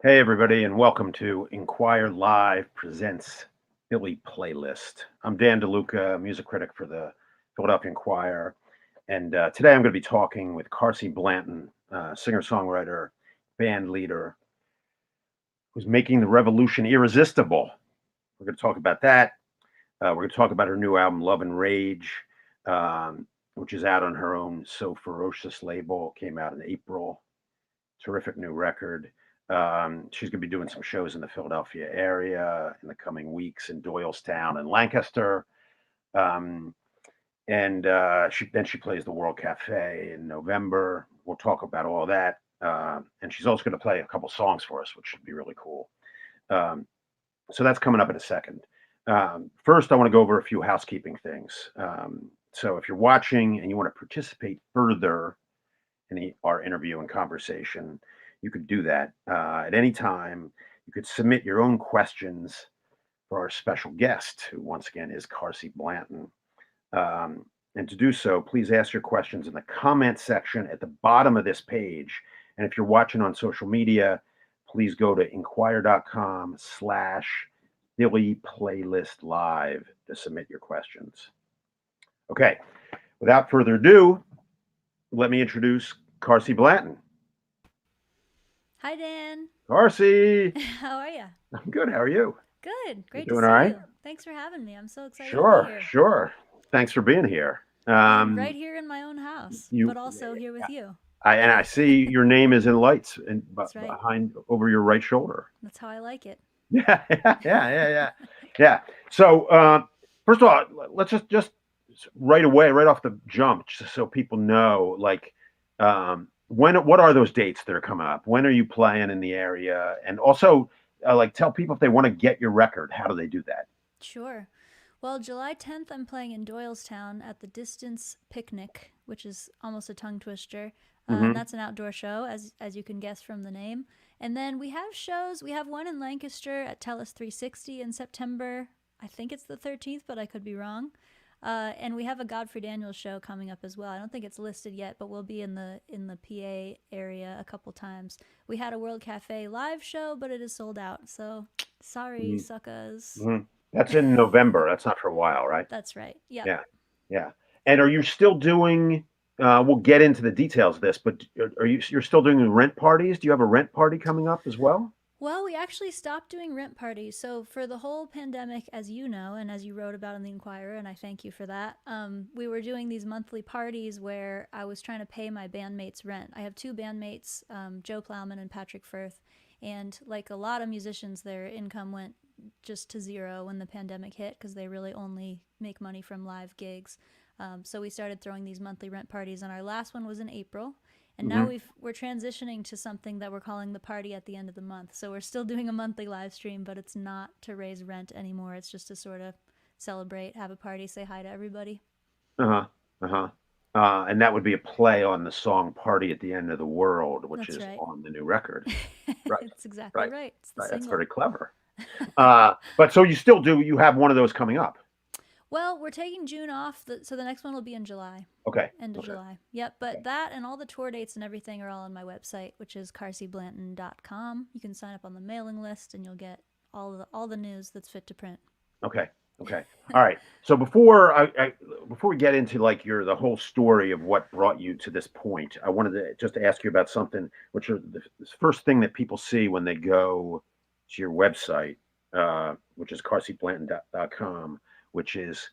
Hey, everybody, and welcome to Inquire Live presents Philly Playlist. I'm Dan DeLuca, music critic for the Philadelphia Inquirer, and today I'm going to be talking with Carsey Blanton, singer-songwriter, band leader, who's making the revolution irresistible. We're going to talk about that. We're going to talk about her new album, Love and Rage, which is out on her own So Ferocious label. Came out in April. Terrific new record. She's going to be doing some shows in the Philadelphia area in the coming weeks in Doylestown and Lancaster. Um, and she plays the World Cafe in November. We'll talk about all that. And she's also going to play a couple songs for us, which should be really cool. Um, so that's coming up in a second. First, I want to go over a few housekeeping things. So if you're watching and you want to participate further in our interview and conversation, you could do that at any time. You could submit your own questions for our special guest, who once again is Carsey Blanton. And to do so, please ask your questions in the comment section at the bottom of this page. And if you're watching on social media, please go to inquire.com/Philly Playlist Live to submit your questions. Okay, without further ado, let me introduce Carsey Blanton. Hi, Dan. Carsey, How are you? I'm good. How are you? Good. You Great to doing all see right? you. Thanks for having me. I'm so excited to be Sure, here. sure. Thanks for being here. And right here in my own house, You, but also here with you. I see your name is in lights and That's right. behind over your right shoulder. That's how I like it. Yeah, yeah. So, first of all, let's just right away, right off the jump, just so people know, like, what are those dates that are coming up? When are you playing in the area? And also, like, tell people if they want to get your record, how do they do that? Sure. Well, July 10th, I'm playing in Doylestown at the Distance Picnic, which is almost a tongue twister. And Hmm. that's an outdoor show, as you can guess from the name. And then we have shows. We have one in Lancaster at Tellus 360 in September. I think it's the 13th, but I could be wrong. And we have a Godfrey Daniels show coming up as well. I don't think it's listed yet, but we'll be in the PA area a couple times. We had a World Cafe live show, but it is sold out. So sorry, Hmm. suckers. Hmm. That's in November. That's not for a while, right? That's right. Yep. Yeah, yeah. And are you still doing? We'll get into the details of this, but you're still doing rent parties? Do you have a rent party coming up as well? Well, we actually stopped doing rent parties. So, for the whole pandemic, as you know, and as you wrote about in the Inquirer, and I thank you for that, we were doing these monthly parties where I was trying to pay my bandmates rent. I have two bandmates, Joe Plowman and Patrick Firth. And like a lot of musicians, their income went just to zero when the pandemic hit because they really only make money from live gigs. So, we started throwing these monthly rent parties, and our last one was in April. And now Hmm. we're transitioning to something that we're calling the party at the end of the month. So we're still doing a monthly live stream, but it's not to raise rent anymore. It's just to sort of celebrate, have a party, say hi to everybody. Uh-huh. Uh-huh. And that would be a play on the song "Party at the End of the World," which That's is right. on the new record. Right. It's exactly Right. right. It's the Right. That's single. very clever. But so you still do? You have one of those coming up? Well, we're taking June off, so the next one will be in July. Okay. End of Okay. July. Yep, but that and all the tour dates and everything are all on my website, which is carseyblanton.com. You can sign up on the mailing list and you'll get all the news that's fit to print. Okay. Okay. All right. So before we get into like the whole story of what brought you to this point, I wanted to just ask you about something, which are the first thing that people see when they go to your website, which is carseyblanton.com, which is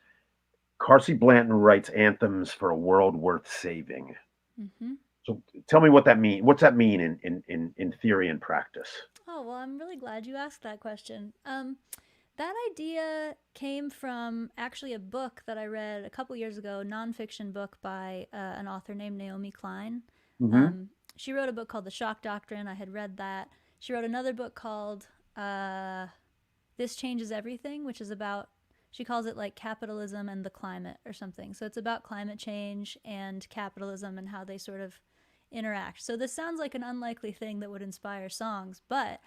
Carsey Blanton writes anthems for a world worth saving. Mm-hmm. So tell me what that means. What's that mean in theory and practice? Oh, well, I'm really glad you asked that question. That idea came from actually a book that I read a couple years ago, a nonfiction book by an author named Naomi Klein. Hmm. She wrote a book called The Shock Doctrine. I had read that. She wrote another book called This Changes Everything, which is about, she calls it like capitalism and the climate or something. So it's about climate change and capitalism and how they sort of interact. So this sounds like an unlikely thing that would inspire songs, but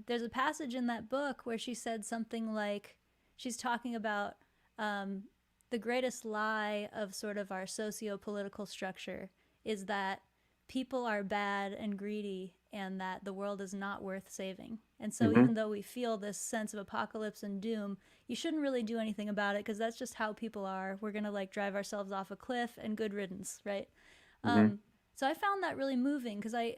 there's a passage in that book where she said something like, she's talking about the greatest lie of sort of our socio political structure is that people are bad and greedy and that the world is not worth saving. And so, Hmm. even though we feel this sense of apocalypse and doom, you shouldn't really do anything about it because that's just how people are. We're gonna like drive ourselves off a cliff and good riddance, right? Hmm. Um, so I found that really moving because I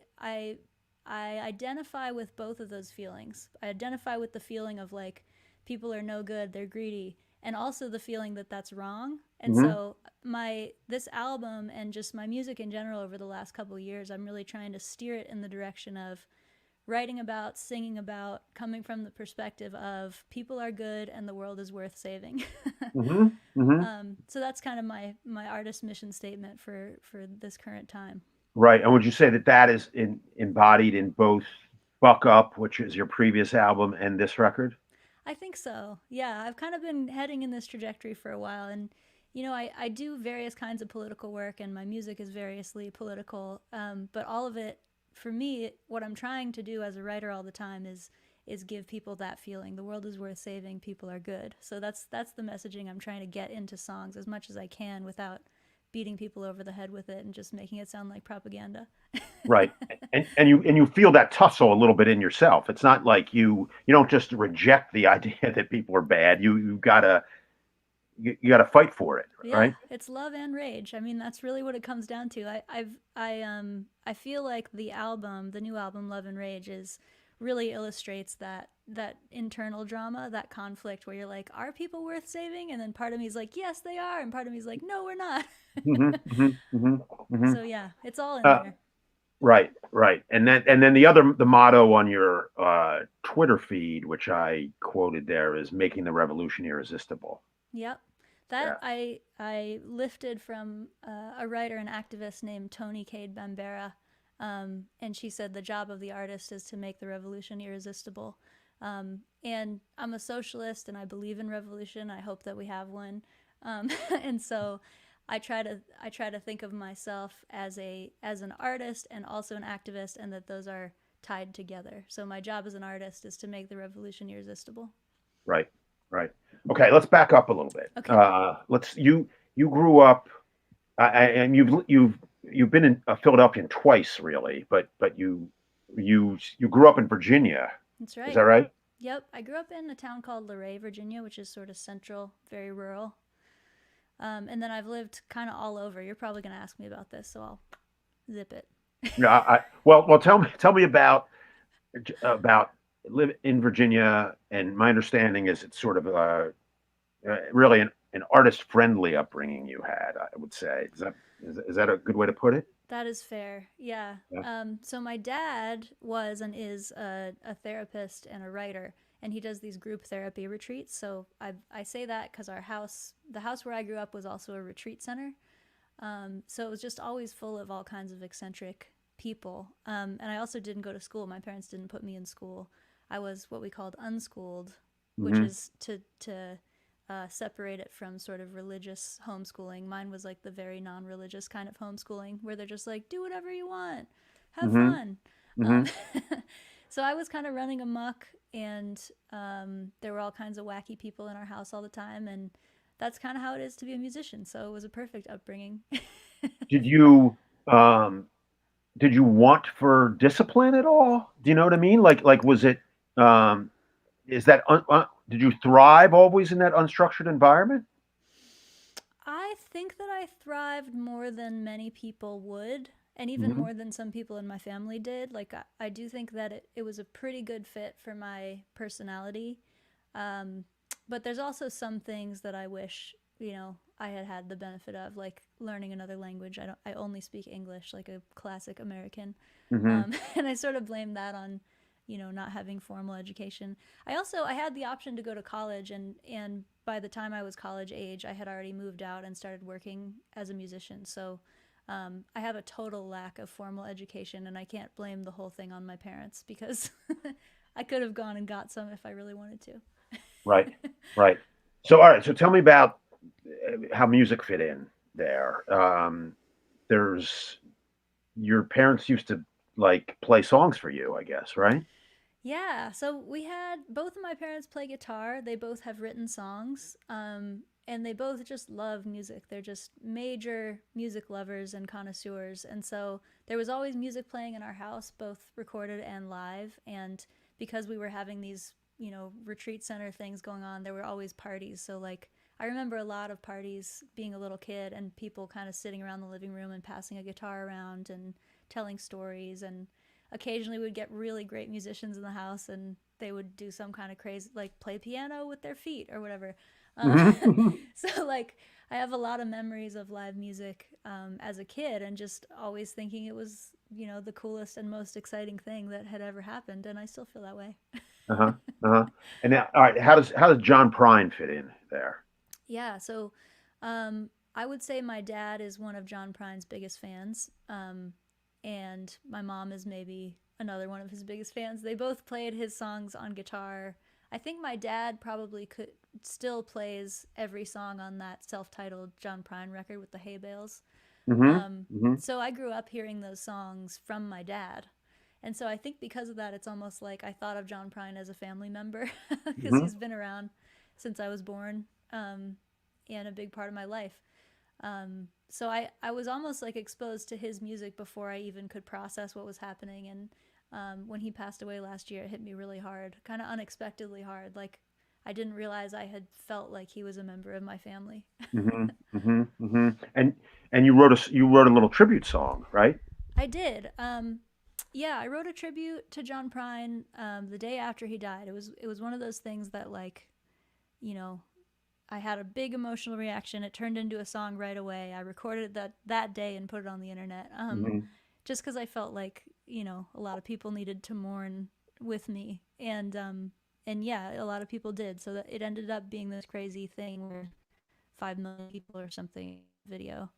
identify with both of those feelings. I identify with the feeling of like people are no good, they're greedy, and also the feeling that that's wrong. And Hmm. so my this album and just my music in general over the last couple of years, I'm really trying to steer it in the direction of writing about, singing about, coming from the perspective of people are good and the world is worth saving. Hmm. Hmm. So that's kind of my artist mission statement for this current time. Right. And would you say that that is embodied in both Buck Up, which is your previous album, and this record? I think so. Yeah, I've kind of been heading in this trajectory for a while. And, I do various kinds of political work, and my music is variously political. But all of it, for me, what I'm trying to do as a writer all the time is give people that feeling. The world is worth saving. People are good. So that's the messaging I'm trying to get into songs as much as I can without beating people over the head with it and just making it sound like propaganda. Right. And you feel that tussle a little bit in yourself. It's not like you don't just reject the idea that people are bad. You gotta fight for it, Yeah, right? it's love and rage. I mean, that's really what it comes down to. I feel like the new album, Love and Rage, is really illustrates that internal drama, that conflict where you're like, are people worth saving? And then part of me is like, yes, they are, and part of me is like, no, we're not. Hmm. Hmm. Hmm. Hmm. So yeah, it's all in Uh, there. right, right. And then the motto on your Twitter feed, which I quoted there, is making the revolution irresistible. Yep. That Yeah. I lifted from a writer and activist named Toni Cade Bambera, and she said the job of the artist is to make the revolution irresistible. And I'm a socialist, and I believe in revolution. I hope that we have one, and so I try to think of myself as an artist and also an activist, and that those are tied together. So my job as an artist is to make the revolution irresistible. Right, right. Okay, let's back up a little bit. Okay. Let's you grew up, and you've been in Philadelphia twice, really, but you grew up in Virginia. That's Is that right. right? Yep, I grew up in a town called Luray, Virginia, which is sort of central, very rural. And then I've lived kind of all over. You're probably going to ask me about this, so I'll zip it. Yeah. Well, tell me about live in Virginia. And my understanding is it's sort of really an artist friendly upbringing you had. I would say is that a good way to put it? That is fair. Yeah. Yeah. So my dad was and is a therapist and a writer, and he does these group therapy retreats. So I say that because the house where I grew up, was also a retreat center. So it was just always full of all kinds of eccentric people. And I also didn't go to school. My parents didn't put me in school. I was what we called unschooled, which Hmm. is to separate it from sort of religious homeschooling. Mine was like the very non-religious kind of homeschooling where they're just like, do whatever you want, have Hmm. fun. Hmm. Um, so I was kind of running amok, and there were all kinds of wacky people in our house all the time, and that's kind of how it is to be a musician. So it was a perfect upbringing. Did you um, did you want for discipline at all? Do you know what I mean? Like was it um, is that did you thrive always in that unstructured environment? I think that I thrived more than many people would, and even Hmm. more than some people in my family did. Like, I do think that it was a pretty good fit for my personality. Um, but there's also some things that I wish, I had had the benefit of, like learning another language. I only speak English like a classic American. Hmm. And I sort of blame that on, not having formal education. I had the option to go to college, and by the time I was college age, I had already moved out and started working as a musician. So I have a total lack of formal education, and I can't blame the whole thing on my parents because I could have gone and got some if I really wanted to. Right, right. So, all right. So, tell me about how music fit in there. There's your parents used to like play songs for you, I guess, right? Yeah, so we had both of my parents play guitar. They both have written songs. and they both just love music. They're just major music lovers and connoisseurs. And so there was always music playing in our house, both recorded and live. And because we were having these, retreat center things going on, there were always parties. So, like, I remember a lot of parties being a little kid and people kind of sitting around the living room and passing a guitar around and telling stories. And occasionally we'd get really great musicians in the house and they would do some kind of crazy, like play piano with their feet or whatever. Uh, Hmm. so, like, I have a lot of memories of live music as a kid and just always thinking it was, the coolest and most exciting thing that had ever happened. And I still feel that way. Uh-huh. Uh-huh. And now, all right, how does John Prine fit in there? Yeah, so I would say my dad is one of John Prine's biggest fans, and my mom is maybe another one of his biggest fans. They both played his songs on guitar. I think my dad probably could still plays every song on that self-titled John Prine record with the hay bales. Hmm. Hmm. So I grew up hearing those songs from my dad. And so I think because of that, it's almost like I thought of John Prine as a family member because Hmm. he's been around since I was born, and a big part of my life. So I was almost like exposed to his music before I even could process what was happening. And when he passed away last year, it hit me really hard, kind of unexpectedly hard. Like, I didn't realize I had felt like he was a member of my family. Hmm. Hmm. Hmm. And you wrote a little tribute song, right? I did. Yeah, I wrote a tribute to John Prine the day after he died. It was one of those things that, like, you know I had a big emotional reaction. It turned into a song right away. I recorded that day and put it on the internet. Hmm. Just because I felt like a lot of people needed to mourn with me, and yeah, a lot of people did. So that it ended up being this crazy thing where 5 million people or something video.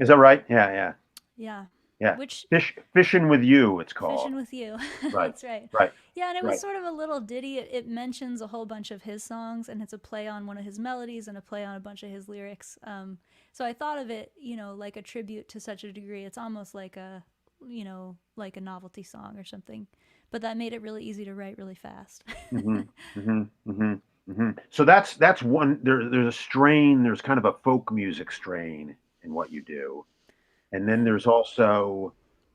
Is that right? Yeah, yeah, Yeah, yeah. which Fishing with you, it's called. Fishing with You. Right, That's right. right, Yeah, and it was right. sort of a little ditty. It mentions a whole bunch of his songs, and it's a play on one of his melodies and a play on a bunch of his lyrics. So I thought of it, like a tribute to such a degree. It's almost like a novelty song or something. But that made it really easy to write really fast. Hmm. Hmm. Hmm. Hmm. So that's one. There's a strain. There's kind of a folk music strain in what you do, and then Yeah. there's also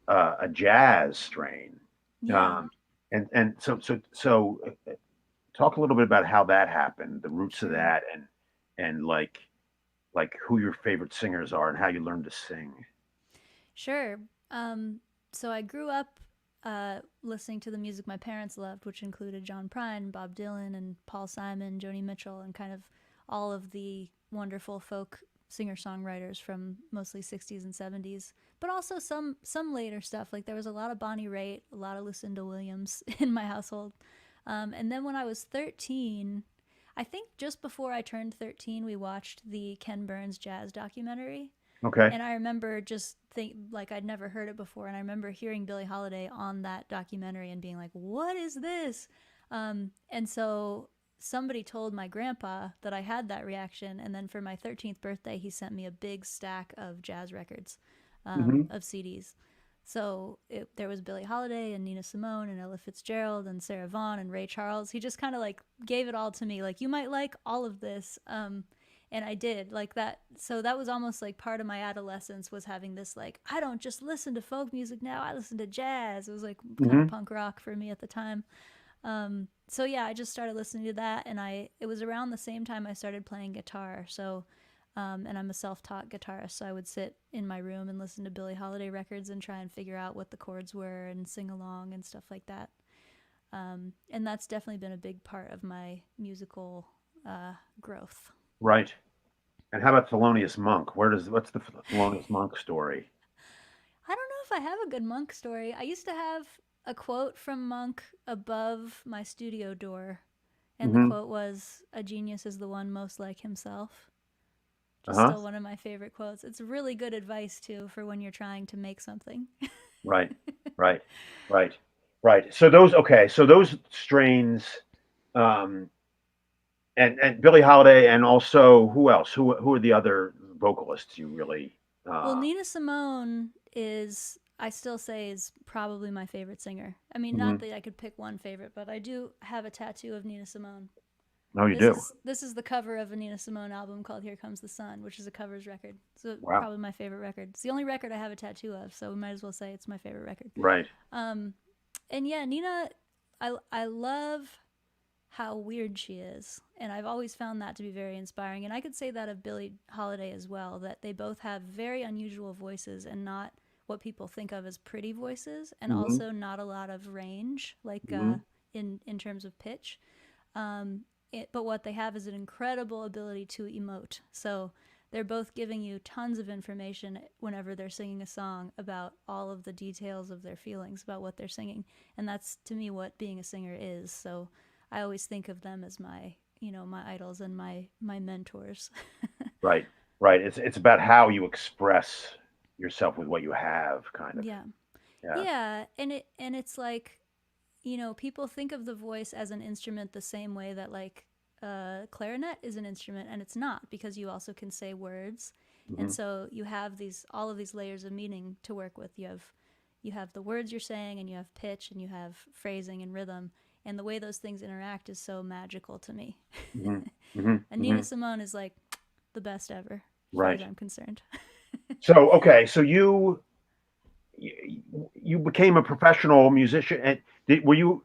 a jazz strain. Yeah. Um, and talk a little bit about how that happened, the roots of Sure. that, and like who your favorite singers are and how you learned to sing. Sure. Um, so I grew up listening to the music my parents loved, which included John Prine, Bob Dylan, and Paul Simon, Joni Mitchell, and kind of all of the wonderful folk singer-songwriters from mostly 60s and 70s, but also some later stuff. Like, there was a lot of Bonnie Raitt, a lot of Lucinda Williams in my household. And then when I was 13, I think just before I turned 13, we watched the Ken Burns jazz documentary, Okay. and I remember just like I'd never heard it before, and I remember hearing Billie Holiday on that documentary and being like, "What is this?" And so somebody told my grandpa that I had that reaction, and then for my 13th birthday, he sent me a big stack of jazz records, Hmm. of CDs. So there was Billie Holiday and Nina Simone and Ella Fitzgerald and Sarah Vaughan and Ray Charles. He just kind of like gave it all to me, like, you might like all of this. And I did like that. So that was almost like part of my adolescence, was having this, like, I don't just listen to folk music now, I listen to jazz. It was like kind of Hmm. punk rock for me at the time. So yeah, I just started listening to that, and it was around the same time I started playing guitar. So and I'm a self-taught guitarist, so I would sit in my room and listen to Billie Holiday records and try and figure out what the chords were and sing along and stuff like that. And that's definitely been a big part of my musical growth. Right. And how about Thelonious Monk? What's the Thelonious Monk story? I don't know if I have a good Monk story. I used to have a quote from Monk above my studio door, and the Hmm. quote was, "A genius is the one most like himself." Just Uh-huh. still one of my favorite quotes. It's really good advice, too, for when you're trying to make something. Right. Right. Right. Right. So those strains, um, and Billie Holiday, and also who else? Who are the other vocalists you really? Well, Nina Simone is, I still say, is probably my favorite singer. I mean, not Mhm. that I could pick one favorite, but I do have a tattoo of Nina Simone. Oh, you This do. is this is the cover of a Nina Simone album called "Here Comes the Sun," which is a covers record. So Wow. probably my favorite record. It's the only record I have a tattoo of, so we might as well say it's my favorite record. Right. Um, and yeah, Nina, I love how weird she is, and I've always found that to be very inspiring. And I could say that of Billie Holiday as well. That they both have very unusual voices and not what people think of as pretty voices, and Hmm. also not a lot of range, like Hmm. in terms of pitch. But what they have is an incredible ability to emote. So they're both giving you tons of information whenever they're singing a song about all of the details of their feelings about what they're singing. And that's to me what being a singer is. So I always think of them as my idols and my mentors. Right. Right. It's about how you express yourself with what you have, kind of. Yeah. Yeah. Yeah, and it's like, people think of the voice as an instrument the same way that like clarinet is an instrument, and it's not, because you also can say words, and Hmm. so you have these all of these layers of meaning to work with. You have the words you're saying, and you have pitch, and you have phrasing and rhythm, and the way those things interact is so magical to me. Hmm. Hmm. And Nina Hmm. Simone is like the best ever, as far as Right. I'm concerned. So, okay, so you became a professional musician, and were you?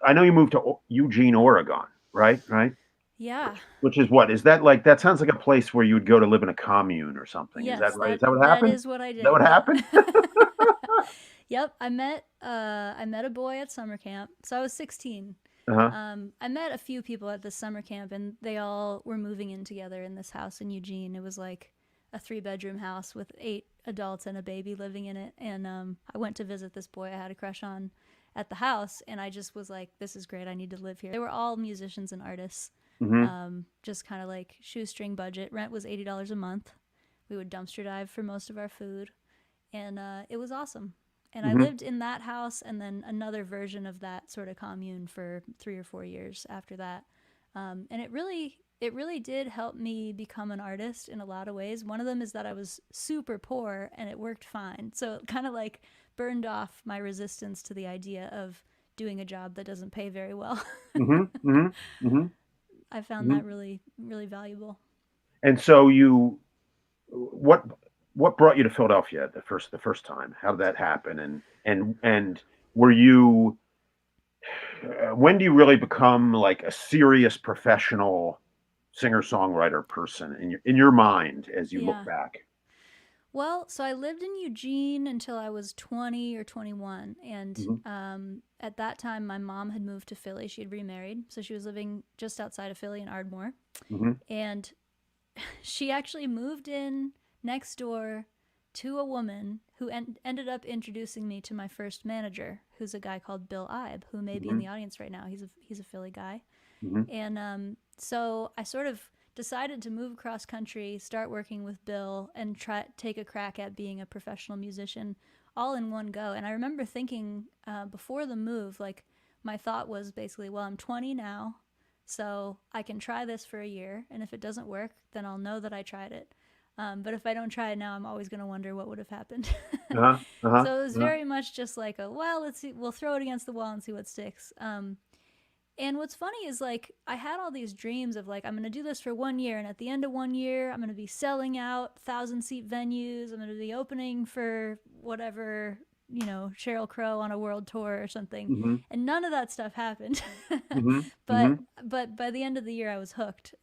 I know you moved to Eugene, Oregon, right? Right. Yeah. Which is what? Is that like? That sounds like a place where you would go to live in a commune or something. Is that Yes, right? Is that that what that happened? is what I Is that did. what Yep. happened? Yep, I met a boy at summer camp. So I was 16. Uh-huh. I met a few people at this summer camp, and they all were moving in together in this house in Eugene. It was like a 3 bedroom house with 8 adults and a baby living in it. And I went to visit this boy I had a crush on at the house, and I just was like, "This is great. I need to live here." They were all musicians and artists. Hmm. Just kind of like shoestring budget. Rent was $80 a month. We would dumpster dive for most of our food, and it was awesome. And I Hmm. lived in that house and then another version of that sort of commune for 3 or 4 years after that. And it really did help me become an artist in a lot of ways. One of them is that I was super poor and it worked fine. So it kind of like burned off my resistance to the idea of doing a job that doesn't pay very well. Hmm. Hmm. Hmm. I found Hmm. that really, really valuable. And so what what brought you to Philadelphia the first time? How did that happen? And were you when do you really become like a serious professional singer songwriter person in your mind as you look Yeah. back? Well, so I lived in Eugene until I was 20 or 21. And Hmm. at that time, my mom had moved to Philly. She had remarried. So she was living just outside of Philly in Ardmore. Hmm. And she actually moved in next door to a woman who ended up introducing me to my first manager, who's a guy called Bill Ibe, who may be in Hmm. the audience right now. He's a Philly guy. Hmm. And so I sort of decided to move across country, start working with Bill, and try take a crack at being a professional musician all in one go. And I remember thinking before the move, like my thought was basically, well, I'm 20 now, so I can try this for a year, and if it doesn't work, then I'll know that I tried it. But if I don't try it now, I'm always going to wonder what would have happened. Uh-huh. Uh-huh. So it was Uh-huh. very much just like a, well, let's see, we'll throw it against the wall and see what sticks. And what's funny is like I had all these dreams of like I'm gonna do this for 1 year, and at the end of 1 year, I'm gonna be selling out 1,000 seat venues. I'm gonna be opening for whatever, Cheryl Crow on a world tour or something. Hmm. And none of that stuff happened. Hmm. but Hmm. but by the end of the year, I was hooked.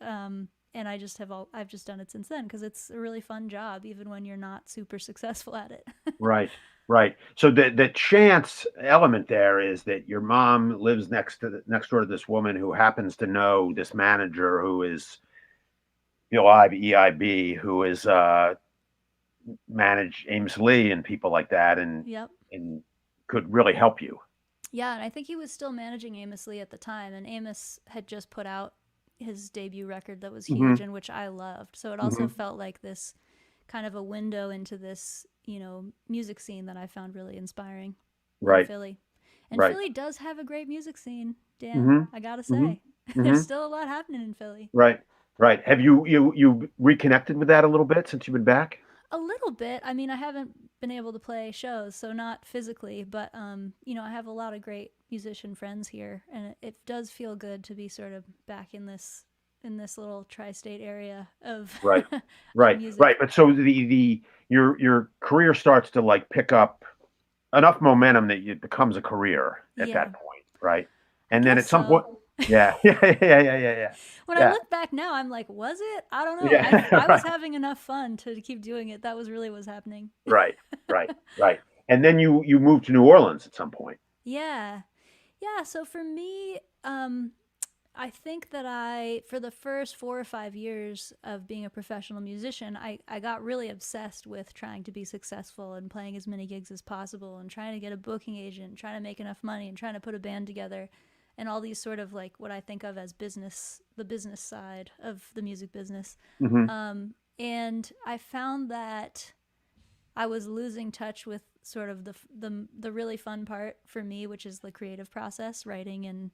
And I've just done it since then because it's a really fun job, even when you're not super successful at it. Right. Right. So the chance element there is that your mom lives next door to this woman who happens to know this manager who is EIB, who is managed Ames Lee and people like that, and Yep. and could really help you. Yeah, and I think he was still managing Amos Lee at the time, and Amos had just put out his debut record that was huge Hmm. and which I loved. So it also Hmm. felt like this kind of a window into this, music scene that I found really inspiring in Right. Philly. And Right. Philly does have a great music scene, Dan, Hmm. I gotta Hmm. say. There's Hmm. still a lot happening in Philly. Right. Right. Have you reconnected with that a little bit since you've been back? A little bit. I mean, I haven't been able to play shows, so not physically, but I have a lot of great musician friends here, and it does feel good to be sort of back in this little tri-state area of Right. of Right. music. Right. But so the your career starts to like pick up enough momentum that it becomes a career at Yeah, that point, right? I And then guess at some point, so. yeah, yeah, When I yeah, look back now, I'm like, was it? I don't know. yeah, I was right, having enough fun to keep doing it. That was really what's happening. right, right, right. And then you moved to New Orleans at some point. Yeah. Yeah, so for me, I think that for the first 4 or 5 years of being a professional musician, I got really obsessed with trying to be successful and playing as many gigs as possible and trying to get a booking agent, trying to make enough money and trying to put a band together and all these sort of like what I think of as the business side of the music business. Hmm. And I found that I was losing touch with sort of the really fun part for me, which is the creative process, writing and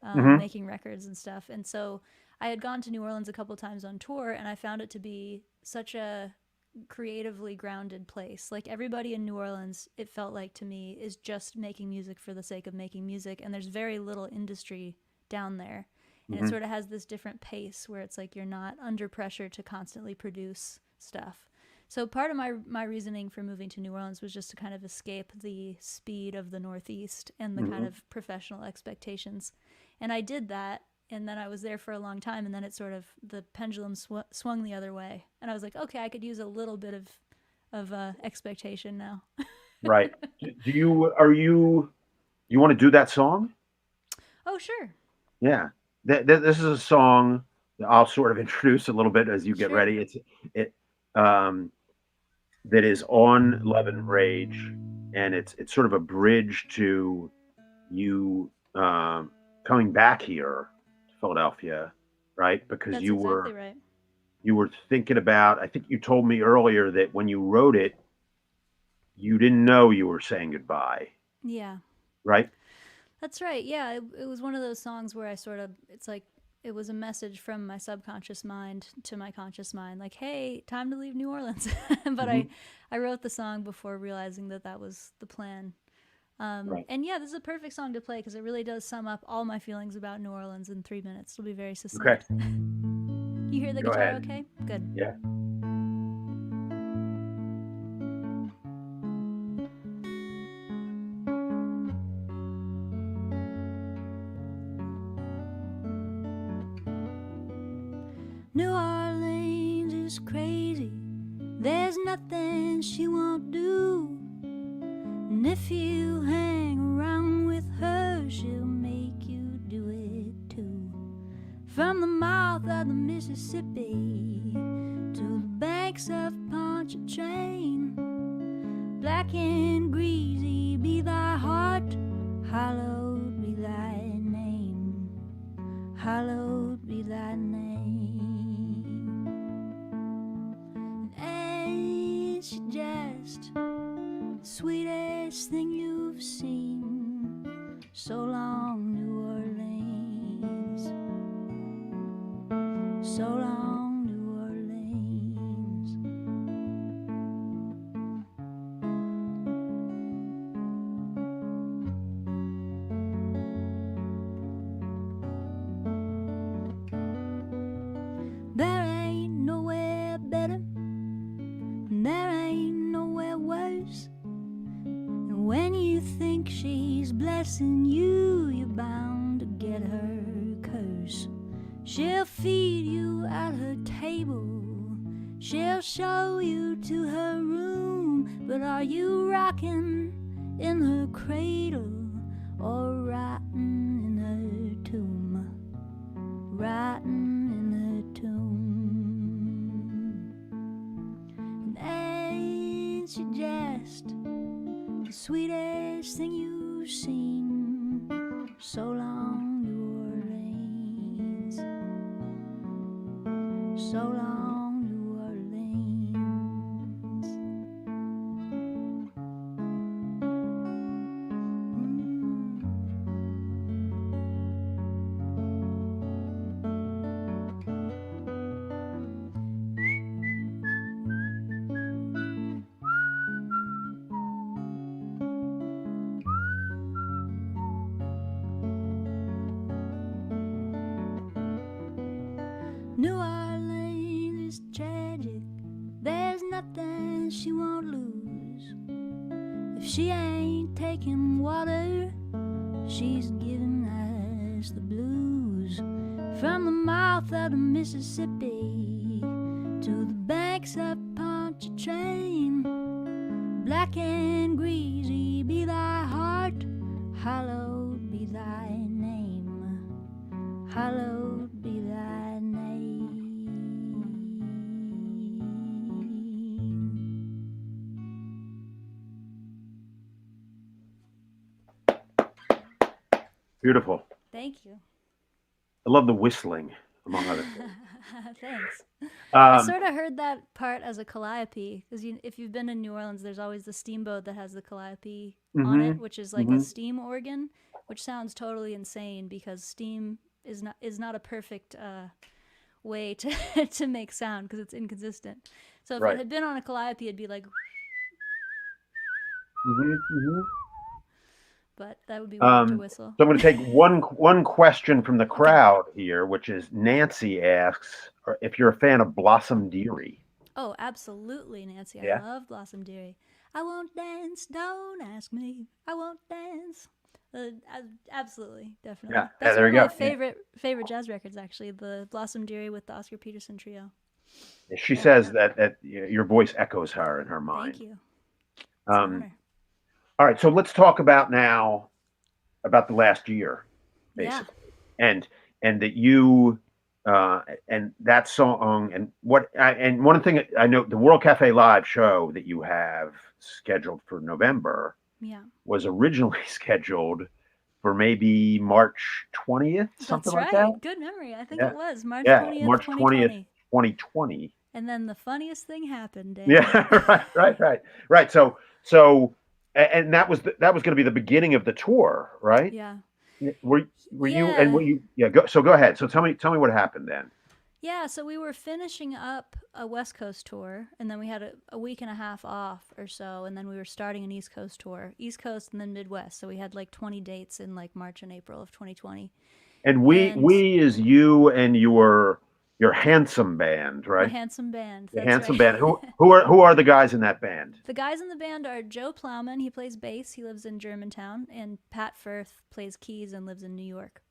Hmm. making records and stuff. And so I had gone to New Orleans a couple times on tour, and I found it to be such a creatively grounded place. Like everybody in New Orleans, it felt like to me, is just making music for the sake of making music, and there's very little industry down there. And it Hmm. sort of has this different pace where it's like you're not under pressure to constantly produce stuff. So part of my reasoning for moving to New Orleans was just to kind of escape the speed of the Northeast and the kind Hmm. of professional expectations. And I did that, and then I was there for a long time, and then it sort of the pendulum swung the other way, and I was like, okay, I could use a little bit of expectation now. Right. Do you are you want to do that song? Oh sure, Yeah. This is a song that I'll sort of introduce a little bit as you get sure. ready. It um, that is on Love and Rage, and it's sort of a bridge to you coming back here to Philadelphia, right? Because That's exactly right. you were thinking about. I think you told me earlier that when you wrote it, you didn't know you were saying goodbye, Yeah, right? that's right. Yeah, it was one of those songs where I sort of, it's like, it was a message from my subconscious mind to my conscious mind, like, hey, time to leave New Orleans. But Hmm. I wrote the song before realizing that that was the plan. Right. And yeah, this is a perfect song to play because it really does sum up all my feelings about New Orleans in 3 minutes. It'll be very Okay. succinct. You hear the Go guitar ahead. okay? Good. Yeah. New Orleans is crazy. There's nothing she won't do. And if you hang around with her, she'll make you do it too. From the mouth of the Mississippi to the banks of Pontchartrain, black and greasy be thy heart, hallowed be thy name, hallowed be thy name. Ain't she just the sweetest thing you've seen? So long, New Orleans. So long, New Orleans. There ain't nowhere better, and there ain't nowhere worse. And when you think she's blessing you, you're bound to get her curse. She'll feed you at her table, she'll show you to her room. But are you rocking in her cradle or rotting in her tomb? Rotting in her tomb. And ain't she just the sweetest thing you've seen? So long, New Orleans. So long, New Orleans. New Orleans is tragic. There's nothing she won't lose. If she ain't taking water, she's giving us the blues. From the mouth of the Mississippi to the banks of Pontchartrain, black and greasy be thy heart, hallowed be thy name, hallowed be thy name. Beautiful. Thank you. I love the whistling, among other things. Thanks. I Um, sort of heard that part as a calliope because if you've been in New Orleans, there's always the steamboat that has the calliope on it, mhm, which is like a mhm. steam organ, which sounds totally insane because steam is not a perfect way to to make sound because it's inconsistent. So if it Right. had been on a calliope, it'd be like, Mhm, mhm. but that would be weird to Um, whistle. so I'm going to take one question from the Okay. crowd here, which is Nancy asks if you're a fan of Blossom Dearie. Oh, absolutely, Nancy. I Yeah. love Blossom Dearie. I won't dance, don't ask me. I won't dance. Absolutely, Yeah. definitely. Yeah. That's There one of you my go. Yeah. favorite jazz records, actually. The Blossom Dearie with the Oscar Peterson trio. She Yeah, says that your voice echoes her in her thank mind. you. It's an Um, honor. all right. So let's talk about now about the last year, Yeah, basically, and and that you and that song and and one thing I know the World Cafe Live show that you have scheduled for November yeah. was originally scheduled for maybe March 20th, something That's like that. right. Good memory. I think Yeah, it was March yeah, 20th, March 20th, 2020. 2020. And then the funniest thing happened, Dan. Yeah, right. So, and that was going to be the beginning of the tour, right? Yeah. Were you and Yeah. were you? Yeah. Go ahead. So tell me what happened then. Yeah, so we were finishing up a West Coast tour, and then we had a week and a half off or so, and then we were starting an East Coast tour, East Coast and then Midwest. So we had like 20 dates in like March and April of 2020. And And we is you and your handsome band, my right? handsome band, Your that's handsome right. band. Who are the guys in that band? The guys in the band are Joe Plowman, he plays bass, he lives in Germantown, and Pat Firth plays keys and lives in New York.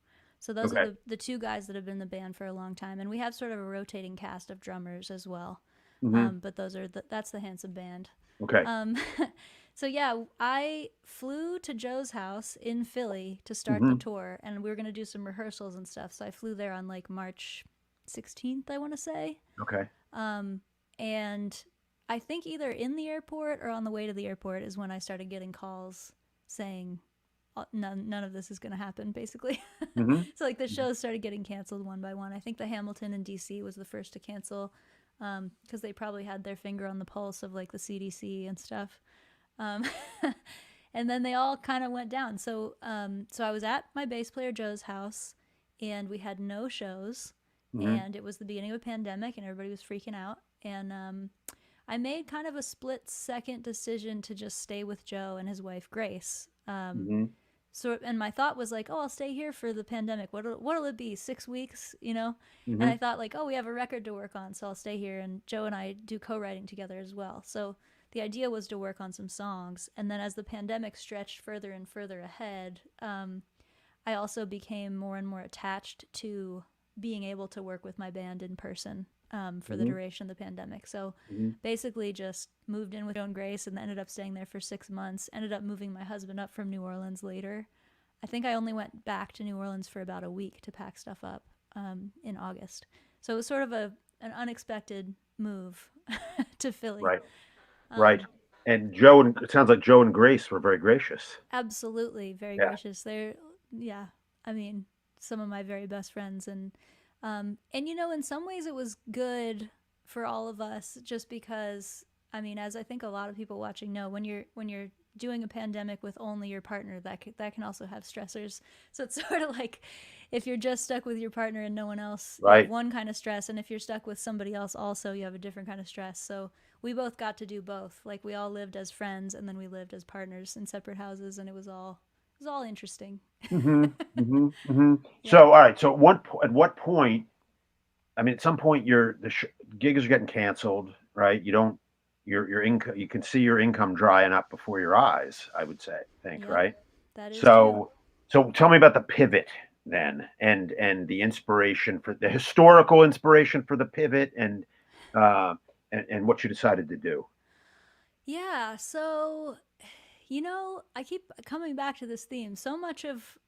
So those are Okay. the two guys that have been in the band for a long time, and we have sort of a rotating cast of drummers as well. Hmm. But that's the handsome band. Okay. Um, so yeah, I flew to Joe's house in Philly to start the Hmm. tour, and we were gonna do some rehearsals and stuff. So I flew there on like March 16th, I want to say. Okay. Um, and I think either in the airport or on the way to the airport is when I started getting calls saying none of this is going to happen, basically. Hmm. So like the shows started getting canceled one by one. I think the Hamilton in DC was the first to cancel because they probably had their finger on the pulse of like the CDC and stuff. Um, and then they all kind of went down. So I was at my bass player Joe's house, and we had no shows, Hmm. and it was the beginning of a pandemic, and everybody was freaking out. And I made kind of a split second decision to just stay with Joe and his wife Grace. Hmm. And my thought was like, oh, I'll stay here for the pandemic. What'll it be? 6 weeks, you know? And Hmm. I thought like, oh, we have a record to work on, so I'll stay here. And Joe and I do co-writing together as well. So the idea was to work on some songs. And then as the pandemic stretched further and further ahead, I also became more and more attached to being able to work with my band in person for the Hmm. duration of the pandemic. So Hmm. basically just moved in with Joan Grace and ended up staying there for 6 months. Ended up moving my husband up from New Orleans later. I think I only went back to New Orleans for about a week to pack stuff up in August. So it was sort of an unexpected move to Philly. Right. Right. Um, And it sounds like Joe and Grace were very gracious. Absolutely, very Yeah. gracious. Yeah. I mean, some of my very best friends, and you know, in some ways, it was good for all of us, just because. I mean, as I think a lot of people watching know, when you're doing a pandemic with only your partner, that can also have stressors. So it's sort of like if you're just stuck with your partner and no one else, you have Right. one kind of stress, and if you're stuck with somebody else, also you have a different kind of stress. So we both got to do both. Like we all lived as friends, and then we lived as partners in separate houses, and it was all interesting. Hmm. Hmm. Hmm. So Yeah. all right. So at what point I mean, at some point, gigs are getting canceled, right? You don't your income. You can see your income drying up before your eyes. I would say, think, Yep, right? that is true. So tell me about the pivot then, and the inspiration for the historical inspiration for the pivot, uh, and what you decided to do. Yeah, so I keep coming back to this theme. So much of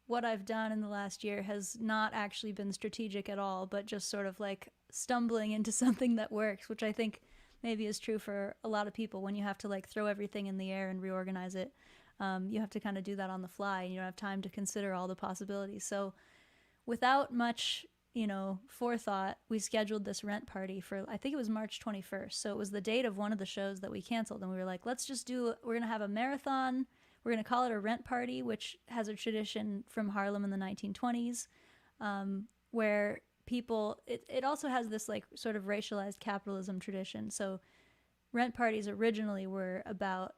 what I've done in the last year has not actually been strategic at all, but just sort of like stumbling into something that works, which I think maybe is true for a lot of people when you have to like throw everything in the air and reorganize it. You have to kind of do that on the fly, and you don't have time to consider all the possibilities. So without much forethought, we scheduled this rent party for, I think it was March 21st. So it was the date of one of the shows that we canceled. And we were like, we're going to have a marathon. We're going to call it a rent party, which has a tradition from Harlem in the 1920s, where it also has this like sort of racialized capitalism tradition. So rent parties originally were about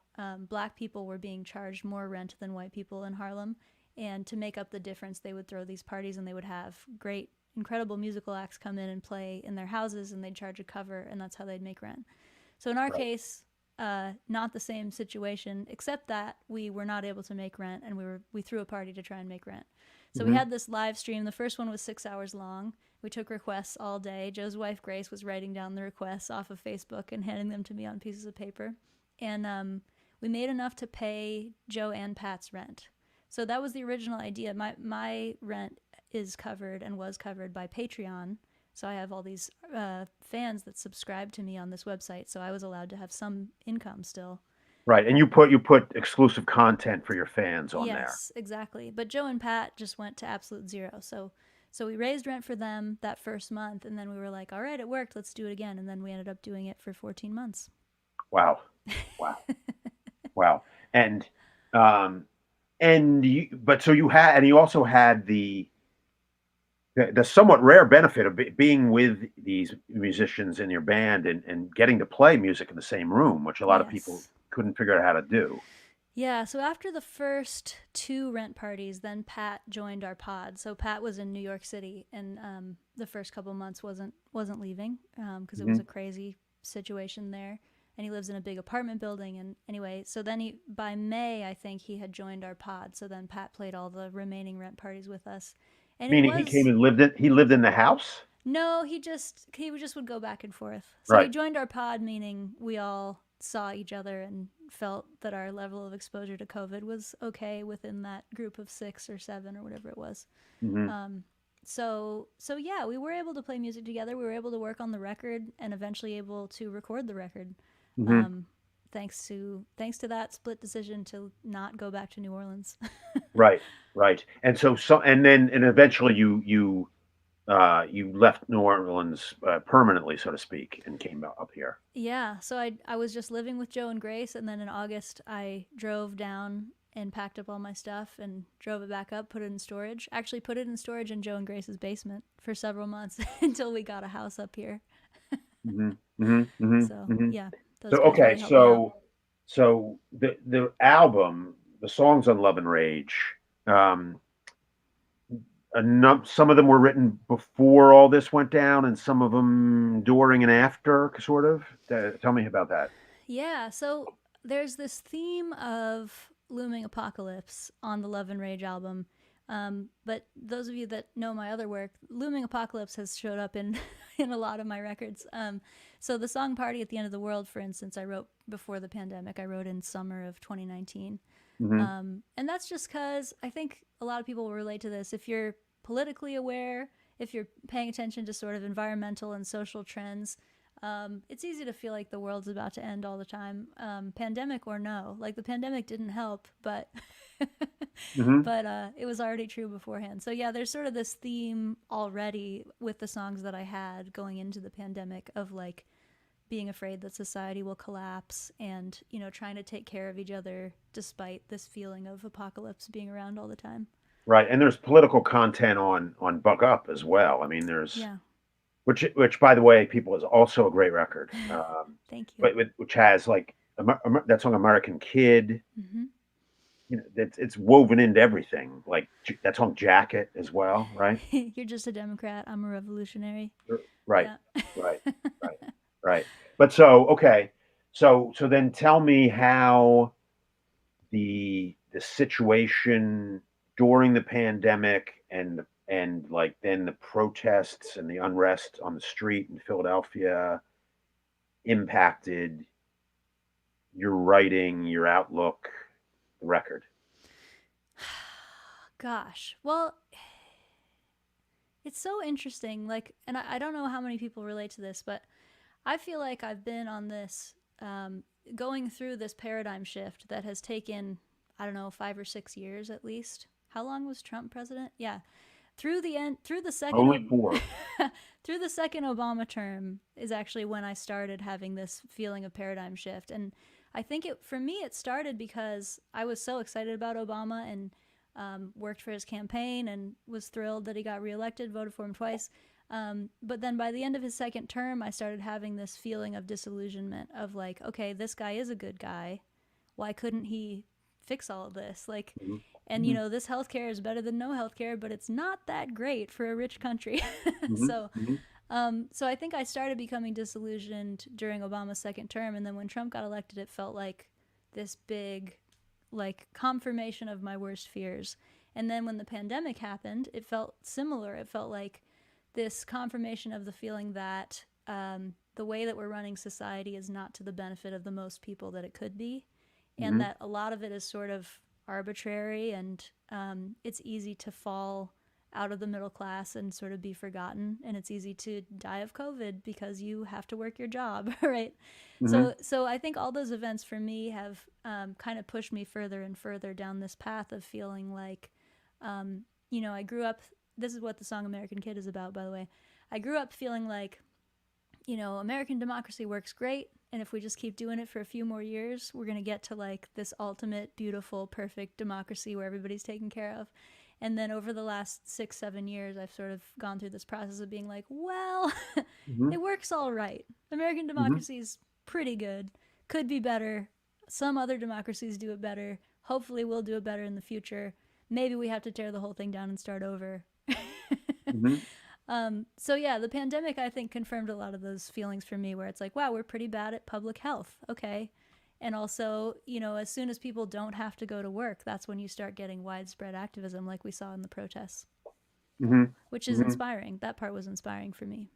black people were being charged more rent than white people in Harlem. And to make up the difference, they would throw these parties and they would have great, incredible musical acts come in and play in their houses, and they'd charge a cover, and that's how they'd make rent. So in our Right. case, not the same situation, except that we were not able to make rent, and we threw a party to try and make rent. So we Hmm. had this live stream. The first one was 6 hours long. We took requests all day. Joe's wife Grace was writing down the requests off of Facebook and handing them to me on pieces of paper, and we made enough to pay Joe and Pat's rent. So that was the original idea. My rent is covered and was covered by Patreon. So I have all these fans that subscribe to me on this website. So I was allowed to have some income still. Right, and you put exclusive content for your fans on there. Yes, exactly. But Joe and Pat just went to absolute zero. So we raised rent for them that first month, and then we were like, all right, it worked. Let's do it again. And then we ended up doing it for 14 months. Wow, wow, wow, and um, but so you also had the somewhat rare benefit of being with these musicians in your band and getting to play music in the same room, which a lot of people Yes. couldn't figure out how to do. Yeah, so after the first two rent parties, then Pat joined our pod. So Pat was in New York City, and the first couple months wasn't leaving because it was Hmm. a crazy situation there. And he lives in a big apartment building. And anyway, so then by May, I think he had joined our pod. So then Pat played all the remaining rent parties with us, and it Meaning he came was and lived in the house. no, he just would go back and forth. So he Right. joined our pod, meaning we all saw each other and felt that our level of exposure to COVID was okay within that group of 6 or 7 or whatever it was. Hmm. Um, so yeah, we were able to play music together. We were able to work on the record and eventually able to record the record. Hmm. Um, thanks to that split decision to not go back to New Orleans. Right. Right. And and eventually you left New Orleans permanently, so to speak, and came up here. Yeah, so I was just living with Joe and Grace, and then in August I drove down and packed up all my stuff and drove it back up, put it in storage. Actually, put it in storage in Joe and Grace's basement for several months until we got a house up here. Hmm. Hmm. Hmm. So Hmm. yeah, those So guys okay, really helped me out. so the album, the songs on Love and Rage, um, some of them were written before all this went down, and some of them during and after, sort of. Tell me about that. Yeah, so there's this theme of looming apocalypse on the Love and Rage album. But those of you that know my other work, looming apocalypse has showed up in in a lot of my records. So the song "Party at the End of the World," for instance, I wrote before the pandemic. I wrote in summer of 2019, Hmm. and that's just because I think a lot of people will relate to this. If you're politically aware, if you're paying attention to sort of environmental and social trends, it's easy to feel like the world's about to end all the time, pandemic or no. Like the pandemic didn't help, but Hmm. but it was already true beforehand. So yeah, there's sort of this theme already with the songs that I had going into the pandemic of like being afraid that society will collapse and trying to take care of each other despite this feeling of apocalypse being around all the time. Right, and there's political content on Buck Up as well. I mean, there's Yeah. which by the way, people is also a great record. Thank you. But which has like that song "American Kid." Hmm. it's woven into everything. Like that song "Jacket" as well, right? You're just a Democrat. I'm a revolutionary. Right, Yeah. right, right, right. But so okay, so then tell me how the situation during the pandemic and like then the protests and the unrest on the street in Philadelphia impacted your writing, your outlook, the record. Gosh. Well, it's so interesting. Like, and I don't know how many people relate to this, but I feel like I've been on this, going through this paradigm shift that has taken, I don't know, 5 or 6 years at least. How long was Trump president? Yeah, through the second Only four. through the second Obama term is actually when I started having this feeling of paradigm shift. And I think it for me it started because I was so excited about Obama and worked for his campaign and was thrilled that he got reelected, voted for him twice. But then by the end of his second term, I started having this feeling of disillusionment of like, okay, this guy is a good guy. Why couldn't he fix all of this? Like, Mhm, and mhm, this healthcare is better than no healthcare, but it's not that great for a rich country. mhm, so, mhm, so I think I started becoming disillusioned during Obama's second term, and then when Trump got elected, it felt like this big, like confirmation of my worst fears. And then when the pandemic happened, it felt similar. It felt like this confirmation of the feeling that the way that we're running society is not to the benefit of the most people that it could be, and mhm, that a lot of it is sort of arbitrary, and it's easy to fall out of the middle class and sort of be forgotten, and it's easy to die of COVID because you have to work your job, right? mhm, So I think all those events for me have kind of pushed me further and further down this path of feeling like, I grew up. This is what the song American Kid is about, by the way. I grew up feeling like, American democracy works great. And if we just keep doing it for a few more years, we're going to get to like this ultimate, beautiful, perfect democracy where everybody's taken care of. And then over the last 6, 7 years, I've sort of gone through this process of being like, well, mhm, it works all right. American mhm, democracy is pretty good. Could be better. Some other democracies do it better. Hopefully, we'll do it better in the future. Maybe we have to tear the whole thing down and start over. mhm. So yeah, the pandemic I think confirmed a lot of those feelings for me, where it's like, wow, we're pretty bad at public health. Okay. And also, as soon as people don't have to go to work, that's when you start getting widespread activism like we saw in the protests, Mhm, which is mhm. inspiring. That part was inspiring for me.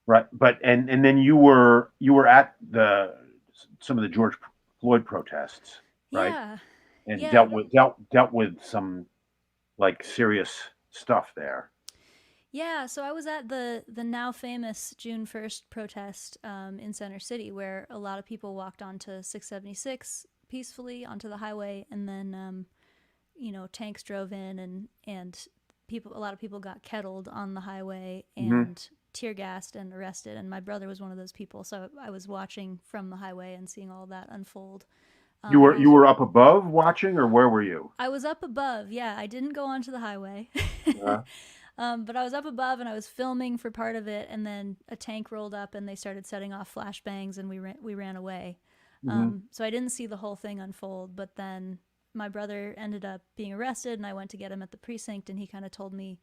Right, but and then you were at the some of the George Floyd protests, right? Yeah. And Yeah. dealt with some like serious stuff there. Yeah, so I was at the now famous June 1st protest in Center City, where a lot of people walked onto 676 peacefully onto the highway, and then tanks drove in, and a lot of people got kettled on the highway Hmm. and tear gassed and arrested. And my brother was one of those people, so I was watching from the highway and seeing all that unfold. You And were you were up above watching, or where were you? I was up above. Yeah, I didn't go onto the highway. Uh, But I was up above and I was filming for part of it, and then a tank rolled up and they started setting off flashbangs, and we ran away. hmm. So I didn't see the whole thing unfold, but then my brother ended up being arrested, and I went to get him at the precinct, and he kind of told me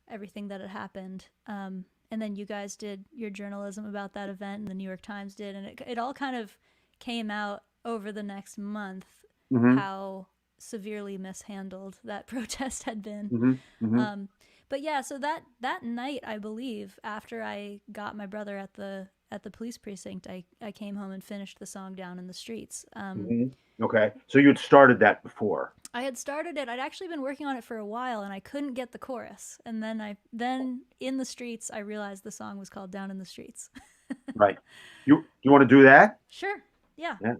everything that had happened. And then you guys did your journalism about that event, and the New York Times did, and it all kind of came out over the next month Hmm. how severely mishandled that protest had been. Hmm. Hmm. Um, but yeah, so that night, I believe, after I got my brother at the police precinct, I came home and finished the song Down in the Streets. Hmm. Okay, so you had started that before, I had started it. I'd actually been working on it for a while, and I couldn't get the chorus. And then in the streets, I realized the song was called Down in the Streets. right? You want to do that? Sure. Yeah. Yeah.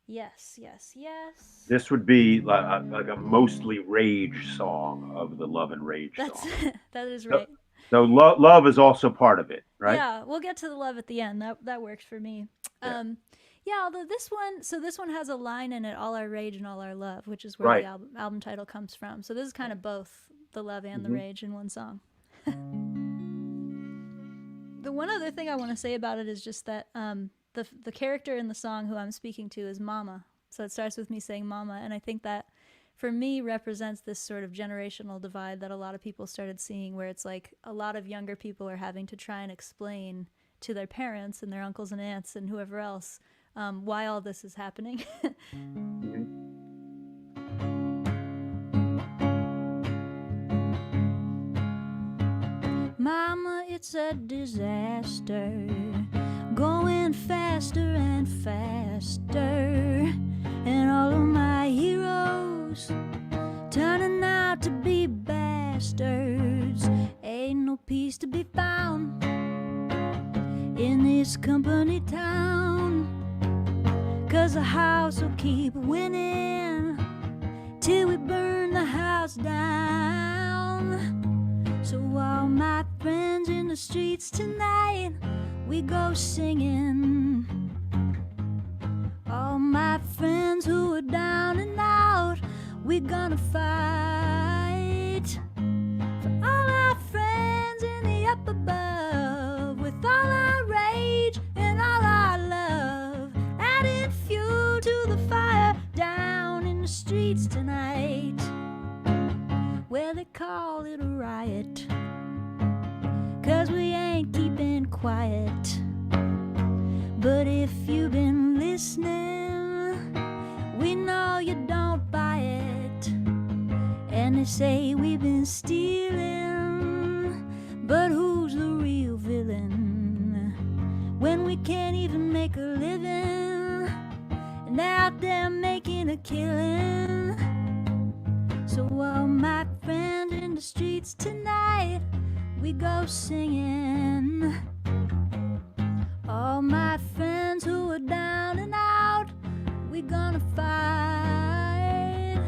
Yes. Yes. Yes. This would be like a mostly rage song of the Love and Rage That's songs. that is So, right. so love is also part of it, right? Yeah, we'll get to the love at the end. That works for me. Yeah. Um, yeah, although this one has a line in it, "All our rage and all our love," which is where the Right. album title comes from. So this is kind of both the love and the Hmm. rage in one song. The one other thing I want to say about it is just that the character in the song who I'm speaking to is Mama. So it starts with me saying Mama, and I think that for me represents this sort of generational divide that a lot of people started seeing, where it's like a lot of younger people are having to try and explain to their parents and their uncles and aunts and whoever else why all this is happening. Mama, it's a disaster, going faster and faster, and all of my heroes turning out to be bastards. Ain't no peace to be found in this company town, 'cause the house will keep winning till we burn the house down. So all my friends in the streets tonight, we go singing. All my friends who are down and out, we're gonna fight for all our friends in the up above, with all our rage and all our love, adding fuel to the fire down in the streets tonight, where they call it a riot, 'cause we ain't keeping quiet. But if you've been listening, we know you don't buy it. And they say we've been stealing, but who's the real villain when we can't even make a living and out there making a killing? So all my friends in the streets tonight, we go singing. All my friends who are down and out, we gonna fight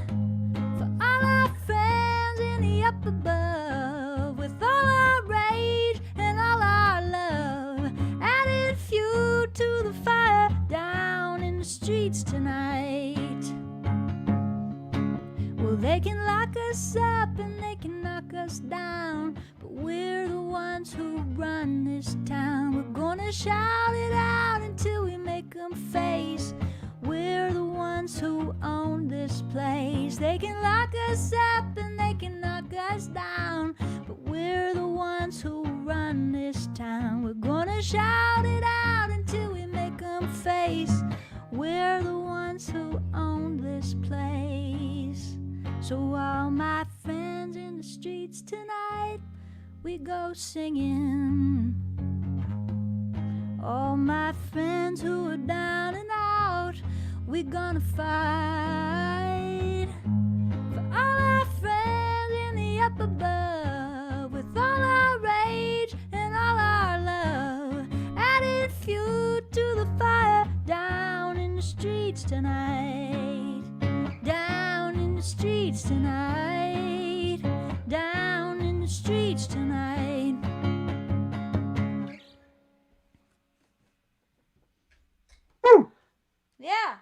for all our friends in the up above, with all our rage and all our love, adding fuel to the fire down in the streets tonight. Well, they can lock us up and they can knock us down, but we're the ones who run this town. We're gonna shout it out until we make them face. We're the ones who own this place. They can lock us up and they can knock us down, but we're the ones who run this town. We're gonna shout it out until we make them face. We're the ones who own this place. So all my friends in the streets tonight, we go singing. All my friends who are down and out, we're gonna fight for all our friends in the up above, with all our rage and all our love, adding fuel to the fire down in the streets tonight. Down in the streets tonight. Down in the streets tonight. Woo! Yeah.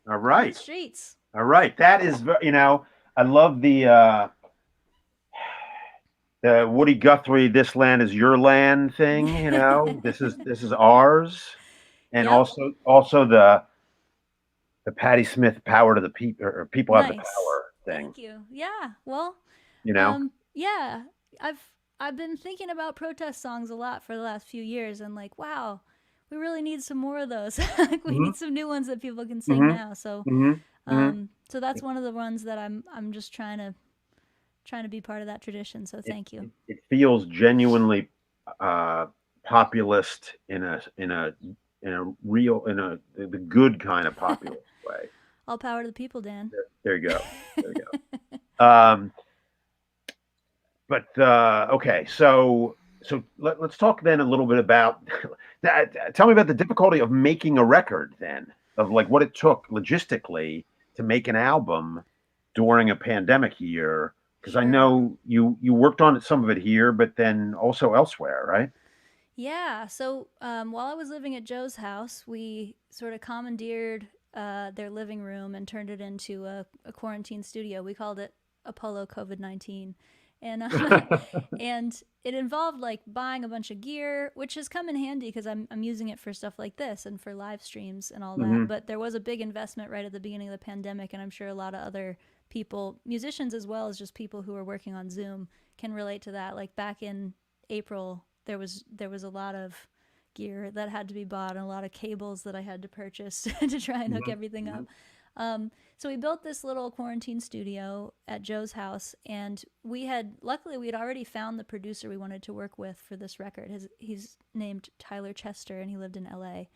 All right. Streets. All right. That is, I love the Woody Guthrie "This Land Is Your Land" thing. This is ours, and Yep. also the Patti Smith "Power to the People" or "People Have the Nice. Power" thing. Thank you. Yeah. Well, yeah. I've been thinking about protest songs a lot for the last few years, and like, wow, we really need some more of those. Like, we need some new ones that people can sing now. So, so that's one of the ones that I'm just trying to be part of that tradition. So thank you. It feels genuinely populist in a real the good kind of populist way. All power to the people, Dan. There you go. There you go. But okay, so let's talk then a little bit about that. Tell me about the difficulty of making a record, then, of like what it took logistically to make an album during a pandemic year. Because I know you worked on some of it here, but then also elsewhere, right? Yeah. So while I was living at Joe's house, we sort of commandeered their living room and turned it into a quarantine studio. We called it Apollo COVID-19. and and it involved like buying a bunch of gear, which has come in handy because I'm using it for stuff like this and for live streams and all that. Hmm. But there was a big investment right at the beginning of the pandemic, and I'm sure a lot of other people, musicians as well as just people who are working on Zoom, can relate to that. Like back in April, there was a lot of gear that had to be bought and a lot of cables that I had to purchase to try and hook Hmm. everything Hmm. up. So we built this little quarantine studio at Joe's house, and luckily we had already found the producer we wanted to work with for this record. He's named Tyler Chester, and he lived in L.A.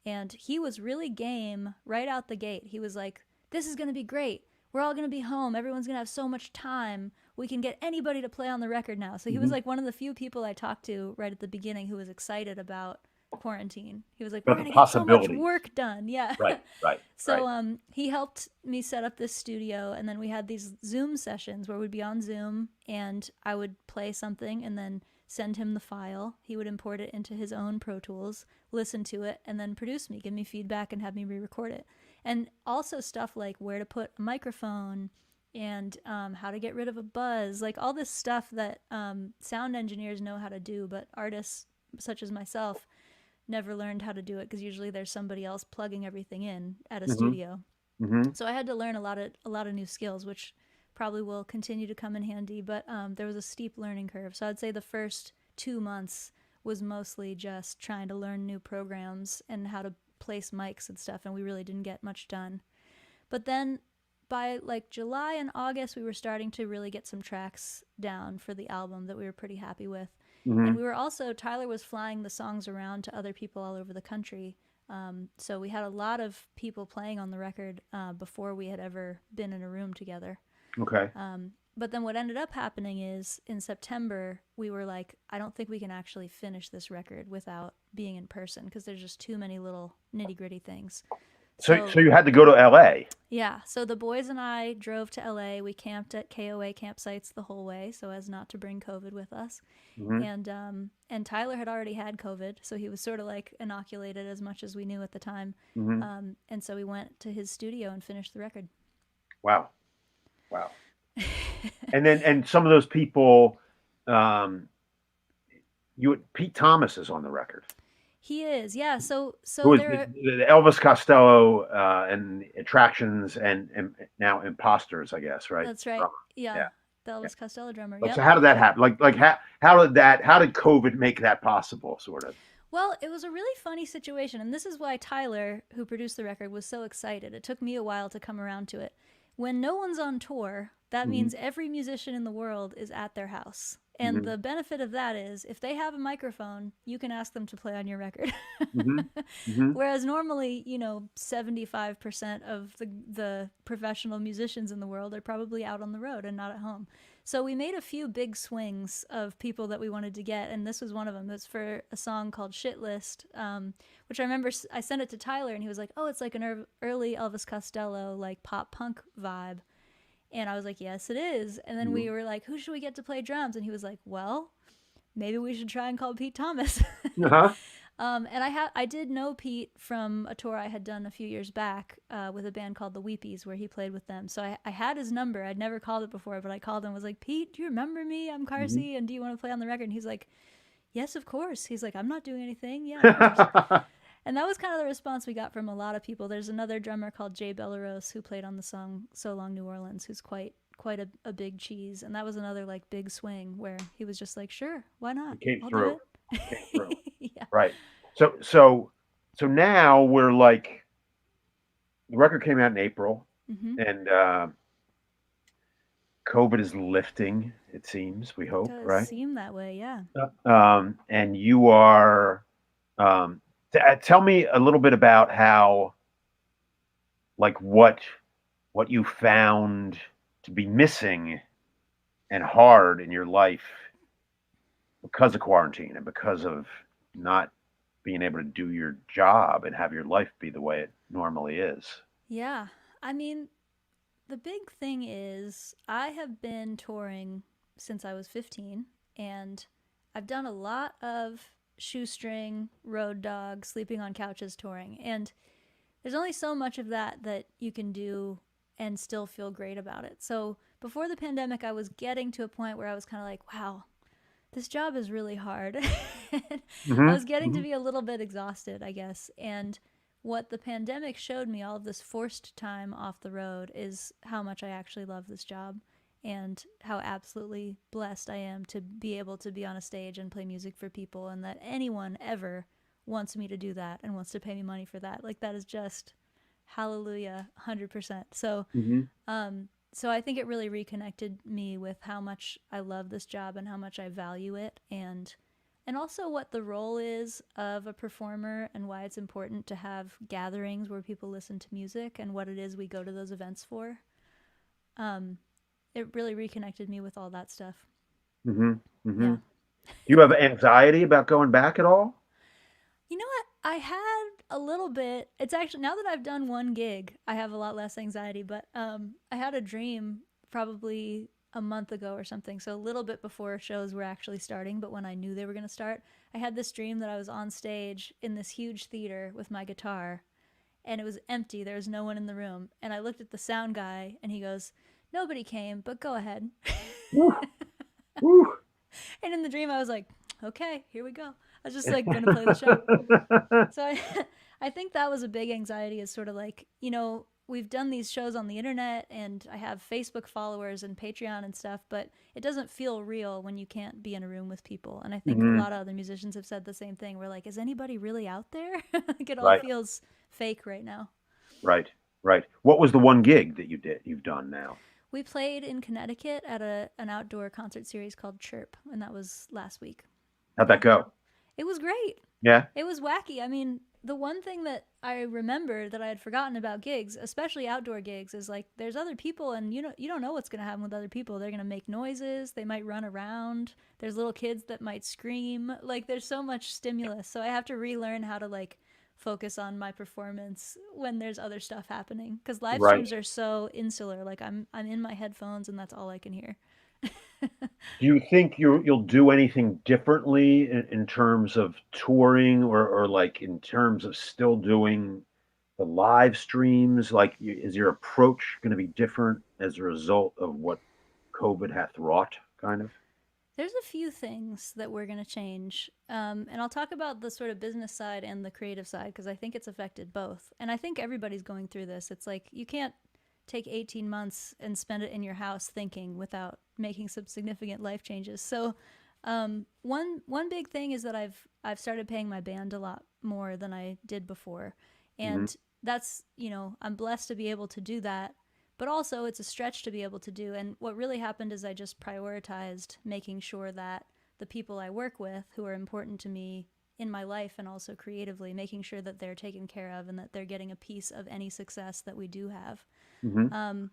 And he was really game right out the gate. He was like, "This is gonna be great. We're all gonna be home. Everyone's gonna have so much time. We can get anybody to play on the record now." So he was Hmm. like one of the few people I talked to right at the beginning who was excited about quarantine. He was like, "We're About the gonna get so much possibilities. work done." Yeah. Right, right, So right. he helped me set up this studio, and then we had these Zoom sessions where we'd be on Zoom, and I would play something and then send him the file. He would import it into his own Pro Tools, listen to it, and then produce me, give me feedback, and have me re-record it. And also stuff like where to put a microphone and how to get rid of a buzz, like all this stuff that sound engineers know how to do, but artists such as myself never learned how to do it because usually there's somebody else plugging everything in at a Hmm. studio. Hmm. So I had to learn a lot of new skills, which probably will continue to come in handy. But there was a steep learning curve. So I'd say the first 2 months was mostly just trying to learn new programs and how to place mics and stuff, and we really didn't get much done. But then by like July and August, we were starting to really get some tracks down for the album that we were pretty happy with. And Hmm. we were also, Tyler was flying the songs around to other people all over the country. So we had a lot of people playing on the record before we had ever been in a room together. Okay. But then what ended up happening is in September, we were like, I don't think we can actually finish this record without being in person because there's just too many little nitty gritty things. So So you had to go to LA. yeah, so the boys and I drove to LA. We camped at KOA campsites the whole way so as not to bring COVID with us. Hmm. And Tyler had already had COVID, so he was sort of like inoculated as much as we knew at the time. Hmm. And so we went to his studio and finished the record. Wow. Wow. And some of those people, um, Pete Thomas is on the record. He is, yeah. So Who so is there are the Elvis Costello and Attractions and now Imposters, I guess, right? that's right. Drummer. Yeah, Yeah, the yeah. Elvis Costello drummer. Like, so Yep. how did that happen? Like how did COVID make that possible? Sort of. Well, it was a really funny situation, and this is why Tyler, who produced the record, was so excited. It took me a while to come around to it. When no one's on tour, that Hmm. means every musician in the world is at their house. And Hmm. the benefit of that is if they have a microphone, you can ask them to play on your record. Hmm. Hmm. Whereas normally, 75% of the professional musicians in the world are probably out on the road and not at home. So we made a few big swings of people that we wanted to get, and this was one of them. It's for a song called Shit List, which I remember I sent it to Tyler, and he was like, "Oh, it's like an early Elvis Costello, like pop punk vibe." And I was like, "Yes, it is." And then Hmm. we were like, "Who should we get to play drums?" And he was like, "Well, maybe we should try and call Pete Thomas." Uh-huh. And I did know Pete from a tour I had done a few years back with a band called the Weepies, where he played with them. So I had his number. I'd never called it before, but I called him and was like, "Pete, do you remember me? I'm Hmm. Carsey, and do you want to play on the record?" And he's like, "Yes, of course." He's like, "I'm not doing anything. Yeah, of course." And that was kind of the response we got from a lot of people. There's another drummer called Jay Belarose who played on the song "So Long New Orleans," who's quite a big cheese, and that was another like big swing where he was just like, "Sure, why not? It came I'll do through. it." Came through. Yeah. Right. So now we're like the record came out in April, Mm-hmm. and COVID is lifting. It seems. We hope, Does right? seem that way, yeah. And you are. Tell me a little bit about how, like, what you found to be missing and hard in your life because of quarantine and because of not being able to do your job and have your life be the way it normally is. Yeah. I mean, the big thing is I have been touring since I was 15, and I've done a lot of shoestring, road dog, sleeping on couches touring. And there's only so much of that that you can do and still feel great about it. So before the pandemic, I was getting to a point where I was kind of like, wow, this job is really hard. I Hmm. was getting to Hmm. be a little bit exhausted, I guess. And what the pandemic showed me, all of this forced time off the road, is how much I actually love this job and how absolutely blessed I am to be able to be on a stage and play music for people, and that anyone ever wants me to do that and wants to pay me money for that. Like, that is just hallelujah, 100%. Hmm. So I think it really reconnected me with how much I love this job and how much I value it, and also what the role is of a performer and why it's important to have gatherings where people listen to music and what it is we go to those events for. Um, it really reconnected me with all that stuff. Hmm. Hmm. Yeah. Do you have anxiety about going back at all? You know what? I had a little bit. It's actually, now that I've done one gig, I have a lot less anxiety. But I had a dream probably a month ago or something, so a little bit before shows were actually starting. But when I knew they were going to start, I had this dream that I was on stage in this huge theater with my guitar, and it was empty. There was no one in the room. And I looked at the sound guy, and he goes, "Nobody came, but go ahead." Woo, woo. And in the dream, I was like, "Okay, here we go." I was just like going to play the show. So I think that was a big anxiety, is sort of like, we've done these shows on the internet and I have Facebook followers and Patreon and stuff, but it doesn't feel real when you can't be in a room with people. And I think a Hmm. lot of other musicians have said the same thing. We're like, is anybody really out there? Like, it all Right, feels fake right now. right, right. What was the one gig that you've done now? We played in Connecticut at an outdoor concert series called Chirp, and that was last week. How'd that Yeah. go? It was great. Yeah. It was wacky. I mean, the one thing that I remember that I had forgotten about gigs, especially outdoor gigs, is like there's other people, and you don't know what's going to happen with other people. They're going to make noises, they might run around. There's little kids that might scream. Like, there's so much stimulus. So I have to relearn how to like focus on my performance when there's other stuff happening, cuz live Right. streams are so insular. Like, I'm in my headphones and that's all I can hear. Do you think you'll do anything differently in terms of touring, or like in terms of still doing the live streams? Like, is your approach going to be different as a result of what COVID hath wrought, kind of? There's a few things that we're going to change. And I'll talk about the sort of business side and the creative side because I think it's affected both. And I think everybody's going through this. It's like you can't take 18 months and spend it in your house thinking without making some significant life changes. So, one big thing is that I've started paying my band a lot more than I did before, Hmm. and that's, I'm blessed to be able to do that, but also it's a stretch to be able to do. And what really happened is I just prioritized making sure that the people I work with, who are important to me in my life and also creatively, making sure that they're taken care of and that they're getting a piece of any success that we do have. Hmm. Um,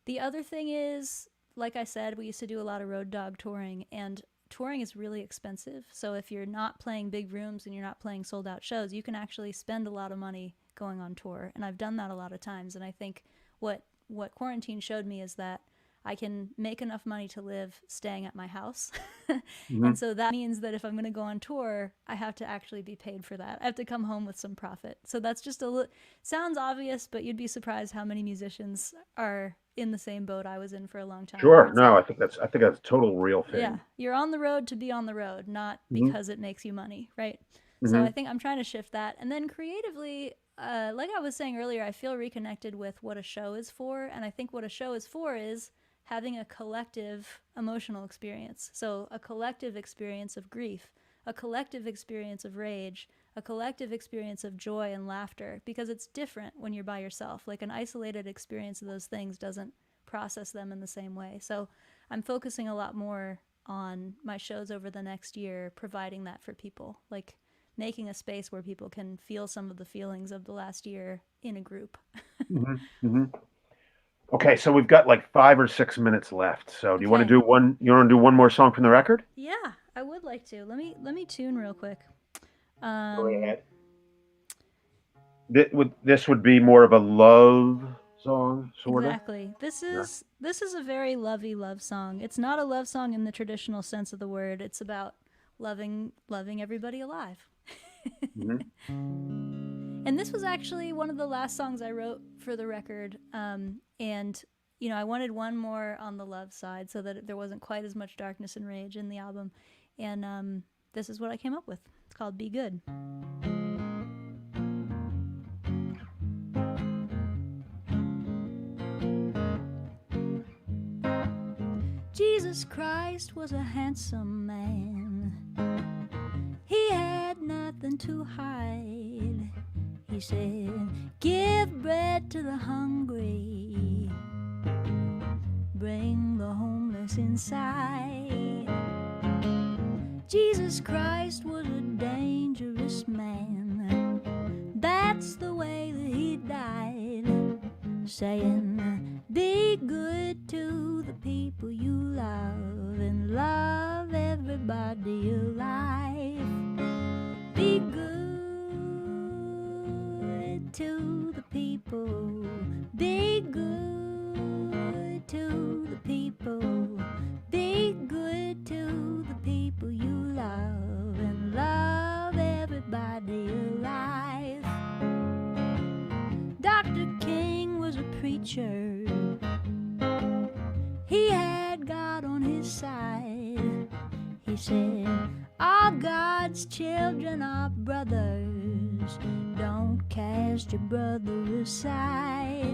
the other thing is, like I said, we used to do a lot of road dog touring, and touring is really expensive. So if you're not playing big rooms and you're not playing sold out shows, you can actually spend a lot of money going on tour. And I've done that a lot of times. And I think what quarantine showed me is that I can make enough money to live staying at my house. Hmm. And so that means that if I'm going to go on tour, I have to actually be paid for that. I have to come home with some profit. So that's just sounds obvious, but you'd be surprised how many musicians are in the same boat I was in for a long time, where Sure. it's No, like, I think that's a total real yeah, thing. you're on the road to be on the road, not Hmm. because it makes you money, right? So I Hmm. think I'm trying to shift that. And then creatively, like I was saying earlier, I feel reconnected with what a show is for. And I think what a show is for is having a collective emotional experience. So a collective experience of grief, a collective experience of rage, a collective experience of joy and laughter, because it's different when you're by yourself. Like, an isolated experience of those things doesn't process them in the same way. So I'm focusing a lot more on my shows over the next year, providing that for people, like making a space where people can feel some of the feelings of the last year in a group. Hmm. Hmm. Okay, so we've got like 5 or 6 minutes left. So do you want to Okay. do one? You want to do one more song from the record? Yeah, I would like to. Let me tune real quick. Go right Um ahead. This would be more of a love song, sort of. exactly. Yeah. This is a very lovey love song. It's not a love song in the traditional sense of the word. It's about loving everybody alive. Hmm. And this was actually one of the last songs I wrote for the record. And I wanted one more on the love side so that there wasn't quite as much darkness and rage in the album. And this is what I came up with. It's called Be Good. Jesus Christ was a handsome man. He had nothing to hide. He said, give bread to the hungry, bring the homeless inside. Jesus Christ was a dangerous man. That's the way that he died, saying, be good to the people you love and love everybody alive. Be good to the people. Be good to the people. Be good to the people you love and love everybody alive. Dr. King was a preacher. He had God on his side. He said, all God's children are brothers. Don't cast your brother aside.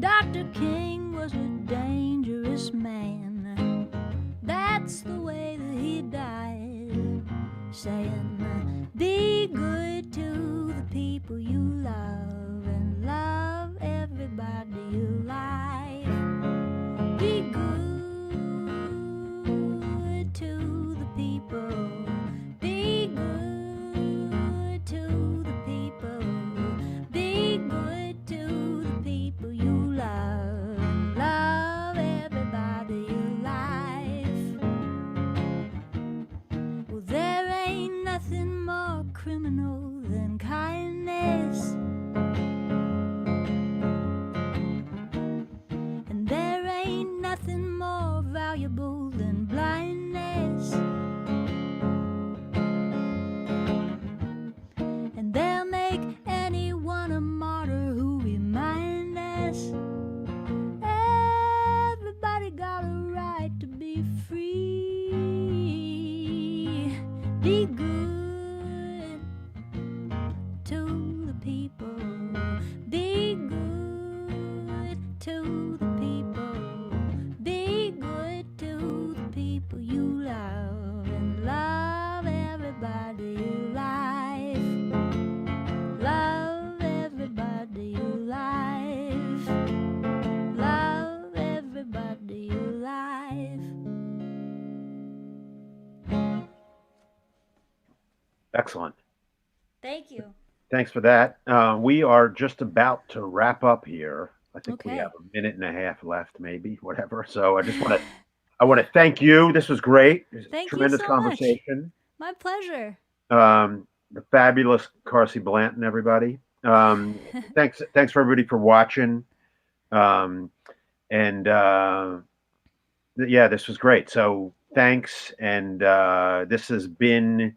Dr. King was a dangerous man. That's the way that he died, saying, be good to the people you love and love everybody alive. Be good to the people. Be good to the people. Be good to the people you love and love everybody alive. Well, there ain't nothing more criminal than kindness. And there ain't nothing more valuable than blindness. And they'll make anyone a martyr who remind us everybody got a right to be free. Be good to the people. Be good to the people. Be good to the people you love and love everybody alive. Love everybody alive. Love everybody alive. Excellent. Thank you. Thanks for that. We are just about to wrap up here. I think we Okay. have a minute and a half left, maybe, whatever. So I want to thank you. This was great. It was a Thank you tremendous so much. conversation. My pleasure. The fabulous Carsey Blanton, everybody. Thanks for everybody for watching. Um, and yeah, this was great. So thanks. And this has been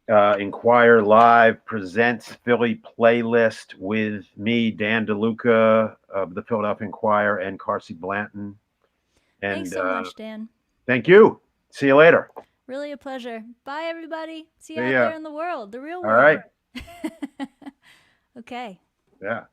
Inquirer Live presents Philly Playlist with me, Dan DeLuca of the Philadelphia Inquirer, and Carsey Blanton. And Thanks so much, Dan. thank you. See you later. Really a pleasure. Bye, everybody. See you See out ya. there in the world, the real All world. right. Okay. Yeah.